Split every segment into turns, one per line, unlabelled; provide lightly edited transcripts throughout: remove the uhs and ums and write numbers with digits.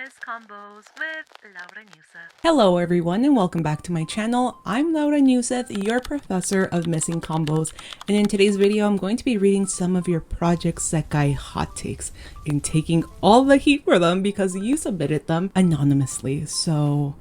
Miss Combos with Laura Newseth.
Hello everyone and welcome back to my channel. I'm Laura Newseth, your professor of missing combos, and in today's video I'm going to be reading some of your Project Sekai hot takes and taking all the heat for them because you submitted them anonymously. So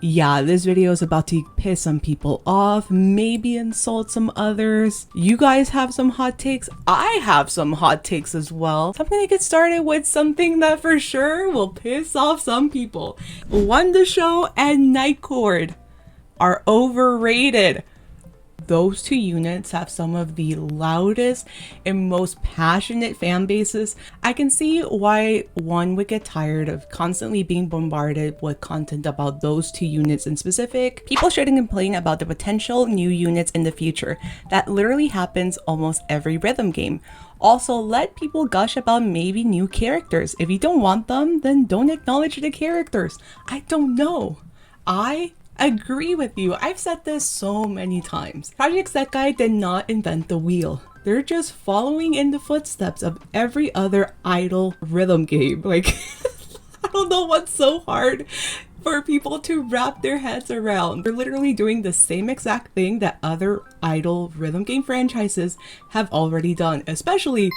yeah, this video is about to piss some people off, maybe insult some others. You guys have some hot takes. I have some hot takes as well. So I'm gonna get started with something that for sure will piss off some people. Wonder Show and Night Court are overrated. Those two units have some of the loudest and most passionate fan bases. I can see why one would get tired of constantly being bombarded with content about those two units in specific. People shouldn't complain about the potential new units in the future. That literally happens almost every rhythm game. Also, let people gush about maybe new characters. If you don't want them, then don't acknowledge the characters. I don't know. I agree with you. I've said this so many times. Project Sekai did not invent the wheel. They're just following in the footsteps of every other idol rhythm game. Like, I don't know what's so hard for people to wrap their heads around. They're literally doing the same exact thing that other idol rhythm game franchises have already done, especially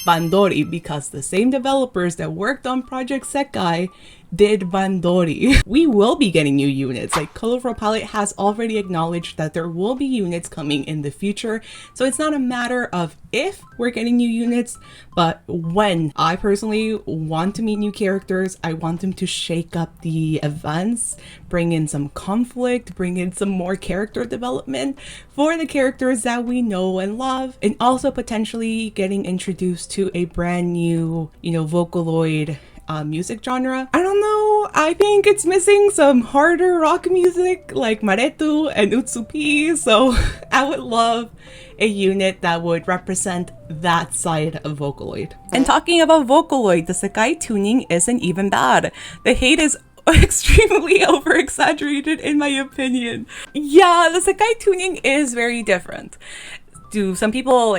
Bandori, because the same developers that worked on Project Sekai did Bandori. We will be getting new units. Like, Colorful Palette has already acknowledged that there will be units coming in the future. So it's not a matter of if we're getting new units, but when. I personally want to meet new characters. I want them to shake up the events, bring in some conflict, bring in some more character development for the characters that we know and love, and also potentially getting introduced to a brand new, Vocaloid music genre. I don't know, I think it's missing some harder rock music like Maretu and Utsupi, so I would love a unit that would represent that side of Vocaloid. And talking about Vocaloid, the Sekai tuning isn't even bad. The hate is extremely over exaggerated in my opinion. Yeah, the Sekai tuning is very different. Do some people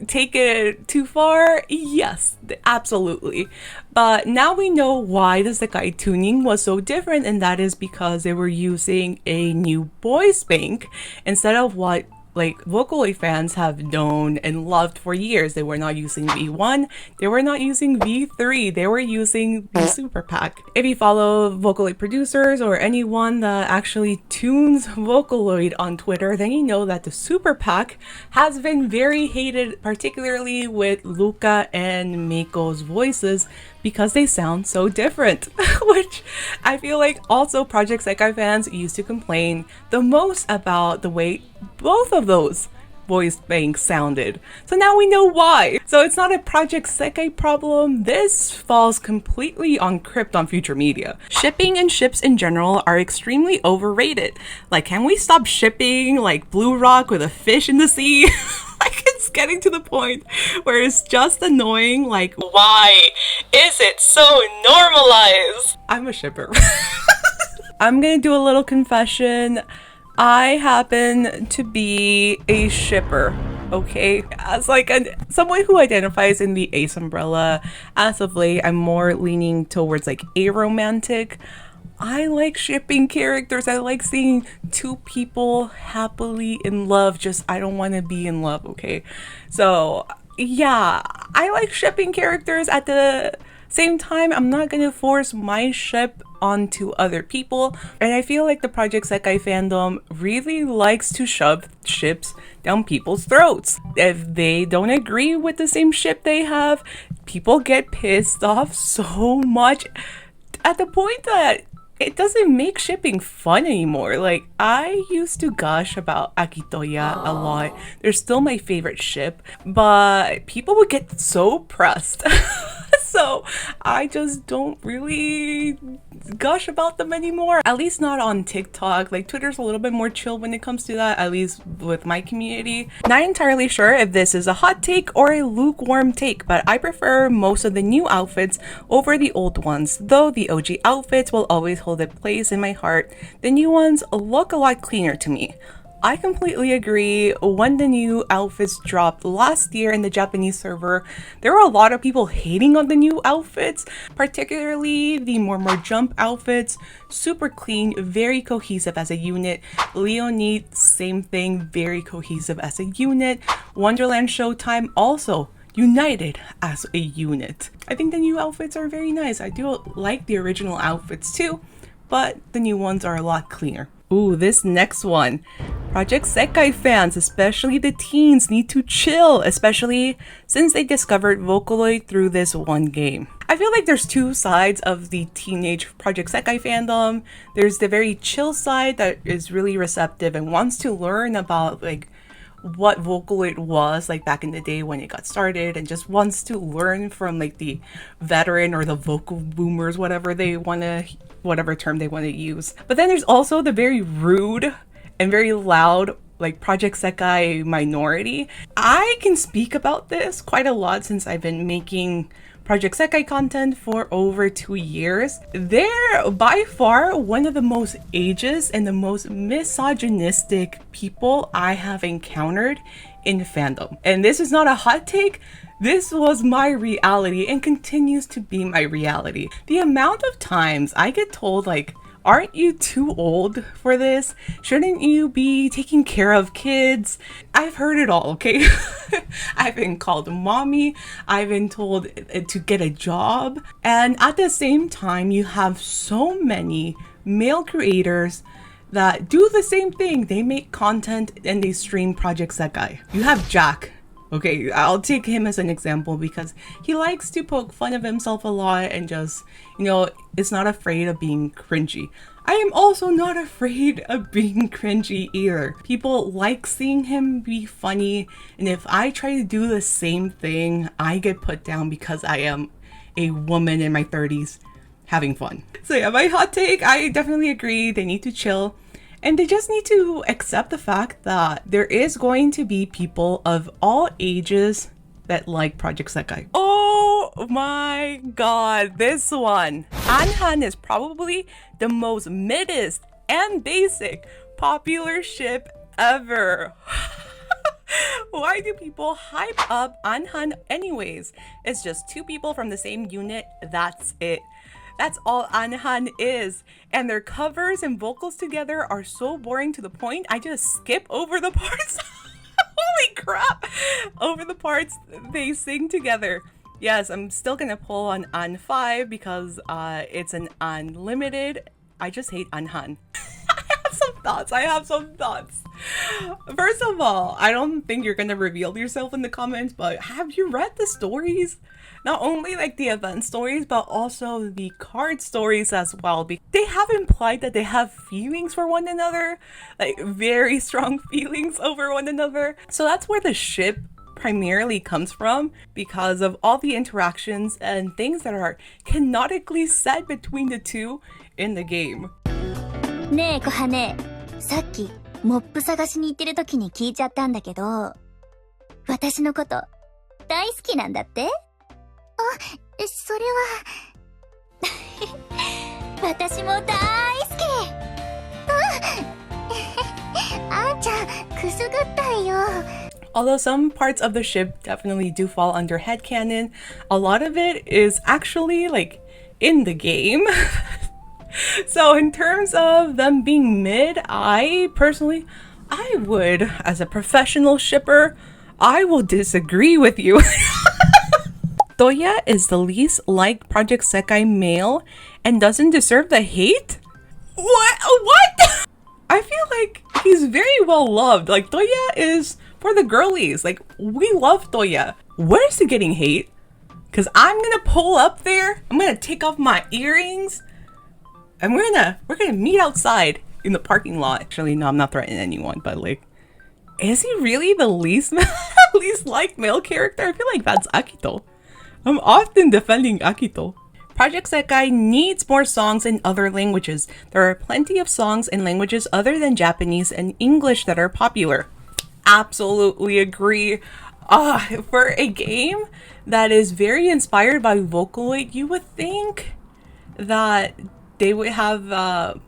take it too far? Yes, absolutely. But now we know why the Sekai tuning was so different, and that is because they were using a new voice bank instead of what Vocaloid fans have known and loved for years. They were not using V1, they were not using V3, they were using the Super Pack. If you follow Vocaloid producers or anyone that actually tunes Vocaloid on Twitter, then you know that the Super Pack has been very hated, particularly with Luca and Meiko's voices, because they sound so different, which I feel like also Project Sekai fans used to complain the most about the way both of those voice banks sounded. So now we know why. So it's not a Project Sekai problem. This falls completely on Crypt on Future Media. Shipping and ships in general are extremely overrated. Like, can we stop shipping Blue Rock with a fish in the sea? It's getting to the point where it's just annoying. Why is it so normalized? I'm a shipper. I'm gonna do a little confession. I happen to be a shipper, okay? As someone who identifies in the ace umbrella, as of late, I'm more leaning towards aromantic. I like shipping characters. I like seeing two people happily in love. Just, I don't want to be in love, okay? So, yeah, I like shipping characters. At the same time, I'm not gonna force my ship onto other people. And I feel like the Project Sekai fandom really likes to shove ships down people's throats. If they don't agree with the same ship they have, people get pissed off so much at the point that it doesn't make shipping fun anymore. I used to gush about Akitoya a lot. They're still my favorite ship, but people would get so pressed. So I just don't really gush about them anymore. At least not on TikTok. Twitter's a little bit more chill when it comes to that, at least with my community. Not entirely sure if this is a hot take or a lukewarm take, but I prefer most of the new outfits over the old ones. Though the OG outfits will always hold a place in my heart, the new ones look a lot cleaner to me. I completely agree. When the new outfits dropped last year in the Japanese server, there were a lot of people hating on the new outfits, particularly the more jump outfits. Super clean, very cohesive as a unit. Leonid, same thing, very cohesive as a unit. Wonderland Showtime also united as a unit. I think the new outfits are very nice. I do like the original outfits too, but the new ones are a lot cleaner. Ooh, this next one. Project Sekai fans, especially the teens, need to chill, especially since they discovered Vocaloid through this one game. I feel like there's two sides of the teenage Project Sekai fandom. There's the very chill side that is really receptive and wants to learn about like what Vocaloid was like back in the day when it got started, and just wants to learn from like the veteran or the vocal boomers, whatever term they want to use. But then there's also the very rude and very loud like Project Sekai minority. I can speak about this quite a lot since I've been making Project Sekai content for over 2 years. They're by far one of the most ageist and the most misogynistic people I have encountered in fandom. And this is not a hot take. This was my reality and continues to be my reality. The amount of times I get told like, aren't you too old for this? Shouldn't you be taking care of kids? I've heard it all, okay? I've been called mommy. I've been told to get a job. And at the same time, you have so many male creators that do the same thing. They make content and they stream Project Sekai. You have Jack. Okay, I'll take him as an example because he likes to poke fun of himself a lot and just, you know, is not afraid of being cringy. I am also not afraid of being cringy either. People like seeing him be funny, and if I try to do the same thing, I get put down because I am a woman in my 30s having fun. So yeah, my hot take, I definitely agree. They need to chill. And they just need to accept the fact that there is going to be people of all ages that like Project Sekai. Oh my god, this one. Anhan is probably the most middest and basic popular ship ever. Why do people hype up Anhan anyways? It's just two people from the same unit, that's it. That's all Anhan is. And their covers and vocals together are so boring to the point I just skip over the parts. Holy crap! Over the parts they sing together. Yes, I'm still gonna pull on An 5 because it's an unlimited. I just hate Anhan. I have some thoughts. First of all, I don't think you're gonna reveal yourself in the comments, but have you read the stories? Not only like the event stories, but also the card stories as well. They have implied that they have feelings for one another, like very strong feelings over one another. So that's where the ship primarily comes from, because of all the interactions and things that are canonically said between the two in the game.
ねえ、コハネ。さっき、モップ探しに行ってる時に聞いちゃったんだけど、私のこと、大好きなんだって？あ、それは、私も大好き。あんちゃん、くすぐったいよ。
Although some parts of the ship definitely do fall under headcanon, a lot of it is actually like in the game. So in terms of them being mid, I would, as a professional shipper, I will disagree with you. Toya is the least liked Project Sekai male and doesn't deserve the hate? What? I feel like he's very well loved. Like, Toya is for the girlies. Like, we love Toya. Where is he getting hate? Because I'm gonna pull up there, I'm gonna take off my earrings, and we're gonna meet outside in the parking lot. Actually, no, I'm not threatening anyone, but like, is he really the least liked male character? I feel like that's Akito. I'm often defending Akito. Project Sekai needs more songs in other languages. There are plenty of songs in languages other than Japanese and English that are popular. Absolutely agree. For a game that is very inspired by Vocaloid, you would think that they would have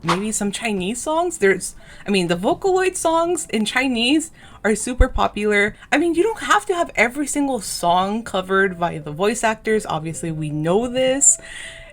maybe some Chinese songs. The Vocaloid songs in Chinese are super popular. I mean, you don't have to have every single song covered by the voice actors. Obviously, we know this.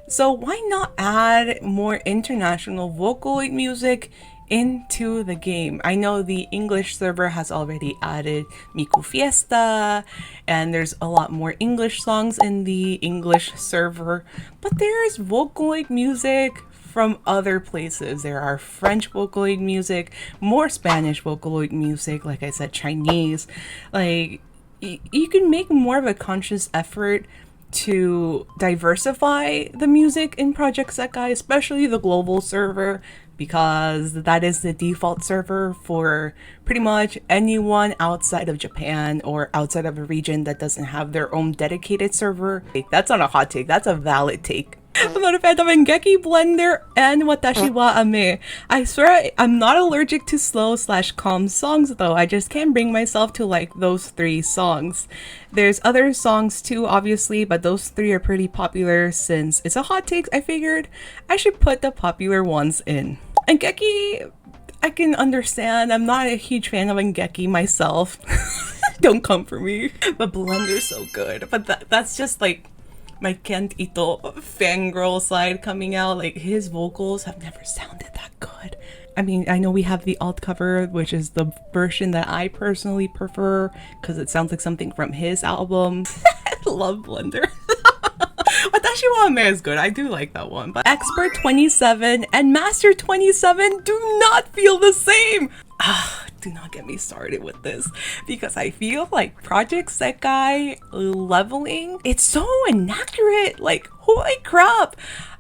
So why not add more international Vocaloid music into the game? I know the English server has already added Miku Fiesta, and there's a lot more English songs in the English server, but there's Vocaloid music from other places. There are French Vocaloid music, more Spanish Vocaloid music, like I said, Chinese. Like, you can make more of a conscious effort to diversify the music in Project Sekai, especially the global server, because that is the default server for pretty much anyone outside of Japan or outside of a region that doesn't have their own dedicated server. That's not a hot take, that's a valid take. I'm not a fan of Engeki Blender and Watashi wa Ame. I swear I'm not allergic to slow/calm songs though. I just can't bring myself to like those 3 songs. There's other songs too, obviously, but those 3 are pretty popular. Since it's a hot take, I figured I should put the popular ones in. Engeki, I can understand. I'm not a huge fan of Engeki myself. Don't come for me. But Blender's so good. But that's just like my Kent Ito fangirl side coming out. Like, his vocals have never sounded that good. I mean, I know we have the alt cover, which is the version that I personally prefer because it sounds like something from his album. I love Blender. Watashi wa Ame is good. I do like that one. But Expert 27 and Master 27 do not feel the same. Do not get me started with this, because I feel like Project Sekai leveling, it's so inaccurate. Like, holy crap.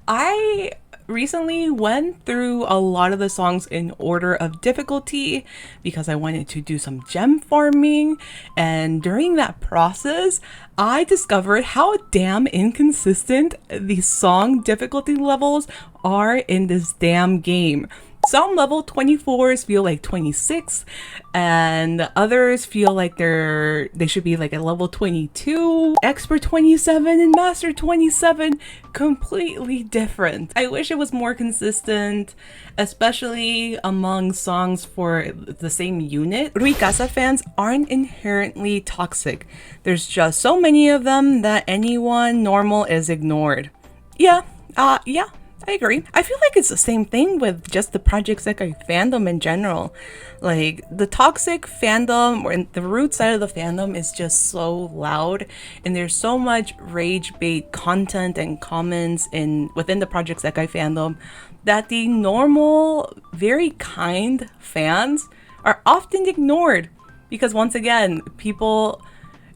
I recently went through a lot of the songs in order of difficulty because I wanted to do some gem farming, and during that process I discovered how damn inconsistent the song difficulty levels are in this damn game. Some level 24s feel like 26, and others feel like they should be like a level 22. Expert 27 and Master 27, completely different. I wish it was more consistent, especially among songs for the same unit. Ruikasa fans aren't inherently toxic. There's just so many of them that anyone normal is ignored. Yeah, I agree. I feel like it's the same thing with just the Project Sekai fandom in general. Like, the toxic fandom or the root side of the fandom is just so loud, and there's so much rage bait content and comments within the Project Sekai fandom that the normal, very kind fans are often ignored. Because once again, people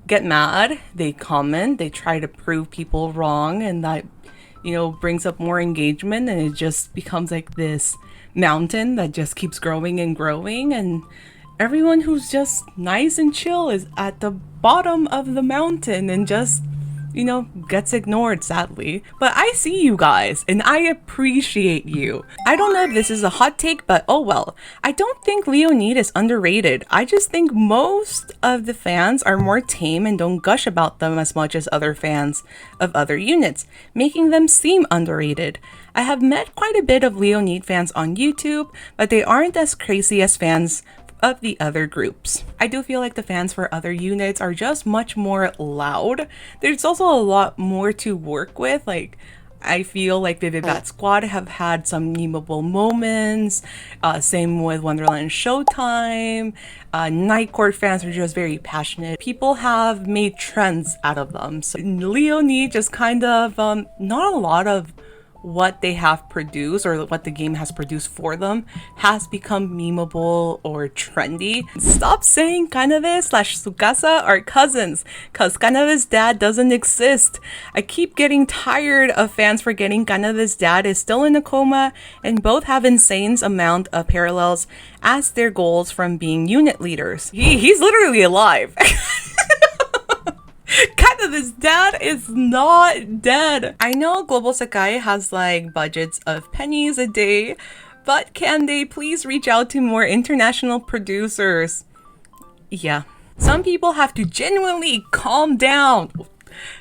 get mad, they comment, they try to prove people wrong, and that, you know, brings up more engagement, and it just becomes like this mountain that just keeps growing and growing, and everyone who's just nice and chill is at the bottom of the mountain and just, you know, gets ignored, sadly. But I see you guys, and I appreciate you. I don't know if this is a hot take, but oh well. I don't think Leonid is underrated. I just think most of the fans are more tame and don't gush about them as much as other fans of other units, making them seem underrated. I have met quite a bit of Leonid fans on YouTube, but they aren't as crazy as fans of the other groups. I do feel like the fans for other units are just much more loud. There's also a lot more to work with. Like, I feel like Vivid Bat Squad have had some memeable moments. Same with Wonderland Showtime. Night Court fans are just very passionate. People have made trends out of them. So Leonid just kind of, not a lot of what they have produced or what the game has produced for them has become memeable or trendy. Stop saying Kanave/Tsukasa are cousins, cause Kanave's dad doesn't exist. I keep getting tired of fans forgetting Kanave's dad is still in a coma, and both have insane amount of parallels as their goals from being unit leaders. He's literally alive. Kind of, his dad is not dead. I know Global Sekai has like budgets of pennies a day, but can they please reach out to more international producers? Yeah. Some people have to genuinely calm down.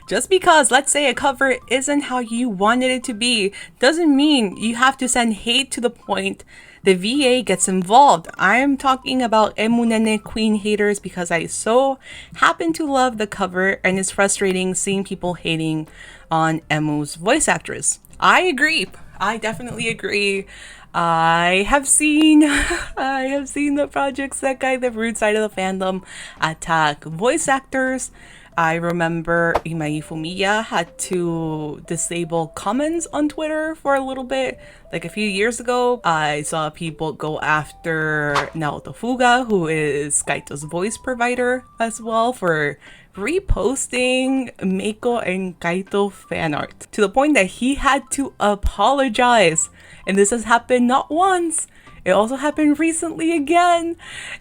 Just because, let's say, a cover isn't how you wanted it to be, doesn't mean you have to send hate to the point the VA gets involved. I'm talking about Emunene Queen haters because I so happen to love the cover, and it's frustrating seeing people hating on Emu's voice actress. I agree. I definitely agree. I have seen the Project Sekai, the rude side of the fandom, attack voice actors. I remember Imai Fumiya had to disable comments on Twitter for a little bit. Like a few years ago, I saw people go after Naoto Fuga, who is Kaito's voice provider as well, for reposting Meiko and Kaito fan art to the point that he had to apologize. And this has happened not once. It also happened recently again,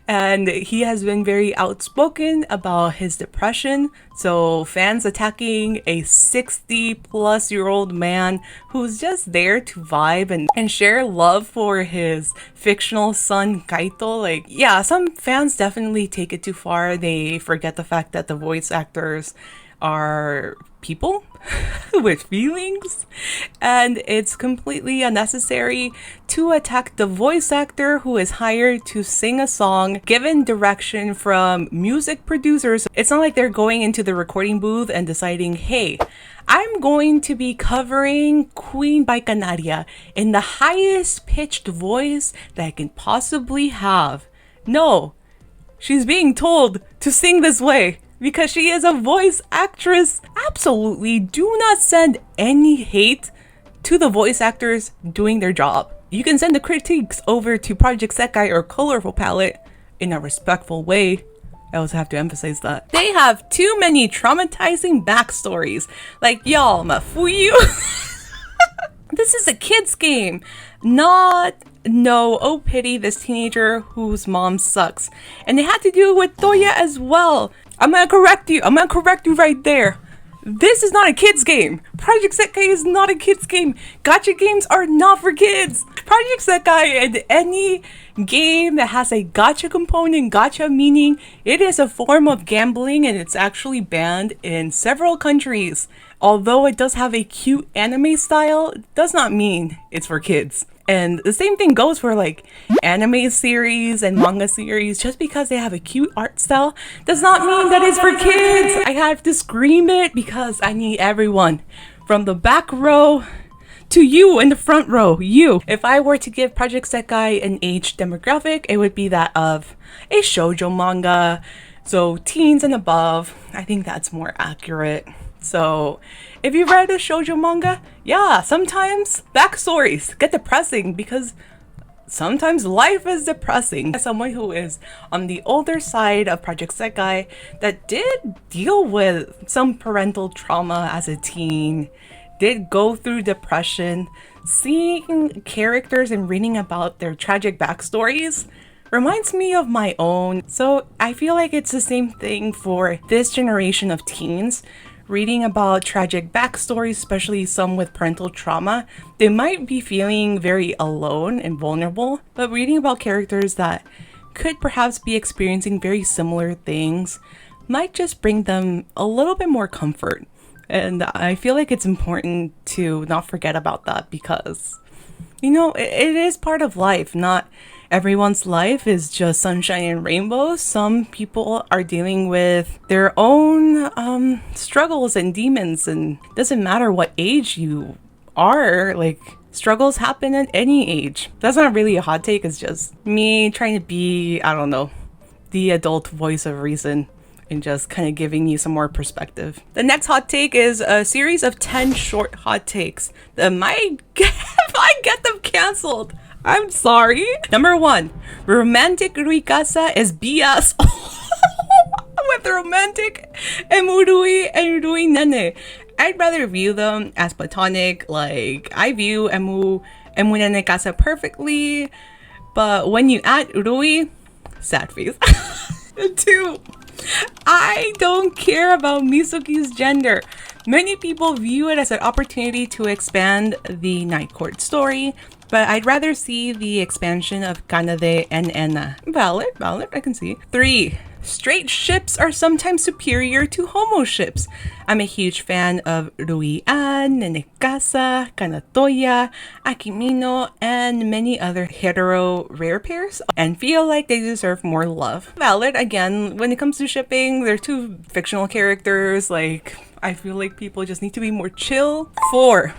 and he has been very outspoken about his depression. So fans attacking a 60-plus-year-old man who's just there to vibe and share love for his fictional son Kaito. Like, yeah, some fans definitely take it too far. They forget the fact that the voice actors are people with feelings, and it's completely unnecessary to attack the voice actor who is hired to sing a song given direction from music producers. It's not like they're going into the recording booth and deciding, hey, I'm going to be covering Queen by Canaria in the highest pitched voice that I can possibly have. No, she's being told to sing this way because she is a voice actress. Absolutely do not send any hate to the voice actors doing their job. You can send the critiques over to Project Sekai or Colorful Palette in a respectful way. I also have to emphasize that they have too many traumatizing backstories. Like, y'all, mafuyu. This is a kid's game, not no, oh pity this teenager whose mom sucks. And they had to do it with Toya as well. I'm gonna correct you right there. This is not a kid's game. Project Sekai is not a kid's game. Gacha games are not for kids. Project Sekai and any game that has a gacha component, gacha meaning it is a form of gambling, and it's actually banned in several countries. Although it does have a cute anime style, it does not mean it's for kids. And the same thing goes for like anime series and manga series. Just because they have a cute art style does not mean that it's for kids. I have to scream it because I need everyone from the back row to you in the front row, you. If I were to give Project Sekai an age demographic, it would be that of a shoujo manga. So teens and above, I think that's more accurate. So if you read a shoujo manga, yeah, sometimes backstories get depressing because sometimes life is depressing. As someone who is on the older side of Project Sekai that did deal with some parental trauma as a teen, did go through depression, seeing characters and reading about their tragic backstories reminds me of my own. So I feel like it's the same thing for this generation of teens. Reading about tragic backstories, especially some with parental trauma, they might be feeling very alone and vulnerable, but reading about characters that could perhaps be experiencing very similar things might just bring them a little bit more comfort. And I feel like it's important to not forget about that because, you know, it is part of life. Not everyone's life is just sunshine and rainbows. Some people are dealing with their own struggles and demons, and it doesn't matter what age you are, like struggles happen at any age. That's not really a hot take, it's just me trying to be, I don't know, the adult voice of reason and just kind of giving you some more perspective. The next hot take is a series of 10 short hot takes that might get them canceled. I'm sorry. Number 1, romantic Ruikasa is BS. With romantic Emurui and Rui Nene. I'd rather view them as platonic. Like, I view Emu Nene Kasa perfectly, but when you add Rui, sad face. 2, I don't care about Misuki's gender. Many people view it as an opportunity to expand the Night Court story, but I'd rather see the expansion of Kanade and Enna. Valid, I can see. 3, Straight ships are sometimes superior to homo ships. I'm a huge fan of Rui-an, Nenekasa, Katoya, Akimino, and many other hetero rare pairs, and feel like they deserve more love. Valid, again, when it comes to shipping, they're two fictional characters, like, I feel like people just need to be more chill. 4.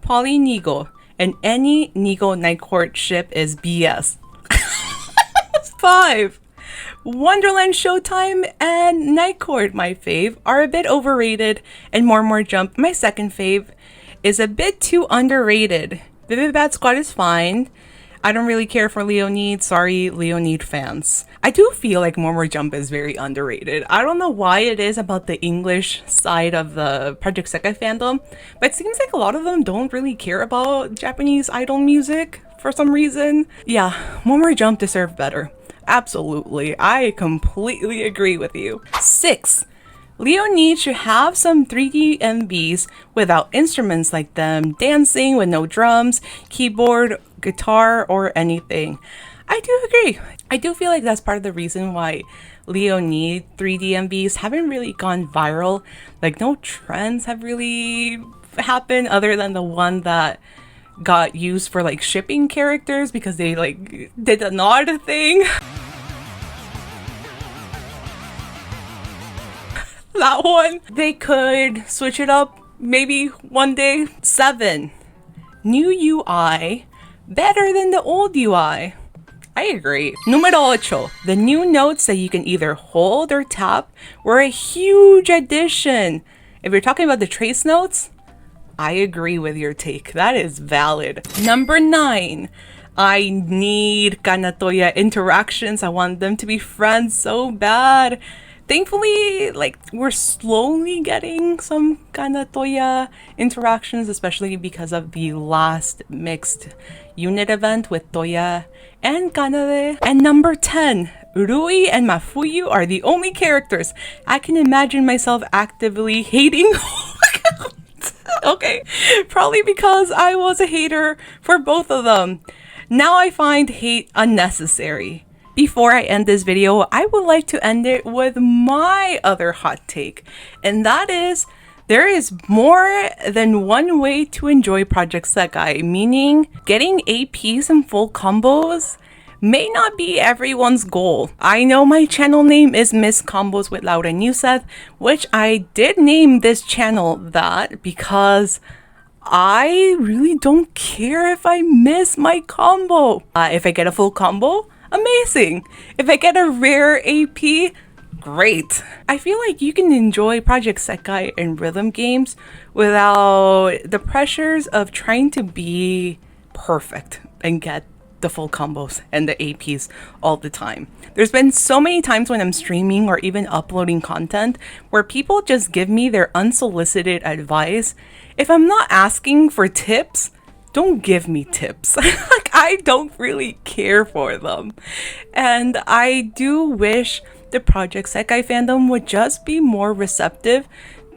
Poly Neagle, and any Neagle Night Court ship is BS. 5. Wonderland Showtime and Night Court, my fave, are a bit overrated, and More Jump, my second fave, is a bit too underrated. Vivid Bat Squad is fine. I don't really care for Leonid. Sorry, Leonid fans. I do feel like More Jump is very underrated. I don't know why it is about the English side of the Project Sekai fandom, but it seems like a lot of them don't really care about Japanese idol music for some reason. Yeah, More Jump deserve better. Absolutely, I completely agree with you. 6. Leonid should have some 3D MVs without instruments like them dancing with no drums, keyboard, guitar, or anything. I do agree. I do feel like that's part of the reason why Leonid 3D MVs haven't really gone viral. Like, no trends have really happened other than the one that got used for like shipping characters because they like did the nod thing. That one. They could switch it up maybe one day. 7. New UI better than the old UI. I agree. Numero 8. The new notes that you can either hold or tap were a huge addition. If you're talking about the trace notes, I agree with your take. That is valid. Number 9. I need Katoya Interactions. I want them to be friends so bad. Thankfully, like, we're slowly getting some Katoya Interactions, especially because of the last mixed unit event with Toya and Kanade. And number 10. Rui and Mafuyu are the only characters I can imagine myself actively hating. Okay, probably because I was a hater for both of them. Now I find hate unnecessary. Before I end this video, I would like to end it with my other hot take, and that is there is more than one way to enjoy Project Sekai, meaning getting APs and full combos may not be everyone's goal. I know my channel name is Miss Combos with Laura Newseth, which I did name this channel that because I really don't care if I miss my combo. If I get a full combo, amazing. If I get a rare AP, great. I feel like you can enjoy Project Sekai and rhythm games without the pressures of trying to be perfect and get the full combos and the APs all the time. There's been so many times when I'm streaming or even uploading content where people just give me their unsolicited advice. If I'm not asking for tips, don't give me tips. Like, I don't really care for them. And I do wish the Project Sekai fandom would just be more receptive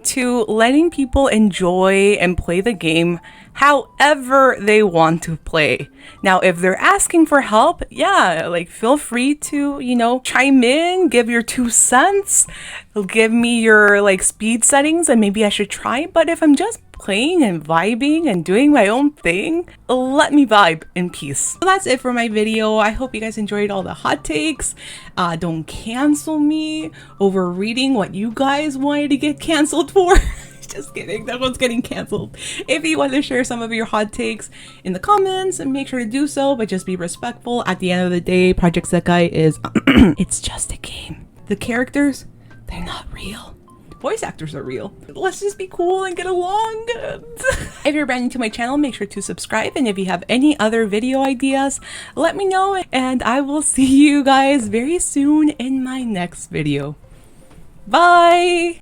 to letting people enjoy and play the game however they want to play. Now, if they're asking for help, yeah, like, feel free to, you know, chime in, give your 2 cents, give me your like speed settings and maybe I should try. But if I'm just playing and vibing and doing my own thing, let me vibe in peace. So that's it for my video. I hope you guys enjoyed all the hot takes. Don't cancel me over reading what you guys wanted to get canceled for. Just kidding, that one's getting canceled. If you want to share some of your hot takes in the comments, make sure to do so, but just be respectful. At the end of the day, Project Sekai is it's just a game. The characters, they're not real. Voice actors are real. Let's just be cool and get along. If you're brand new to my channel, make sure to subscribe, and if you have any other video ideas, let me know, and I will see you guys very soon in my next video. Bye!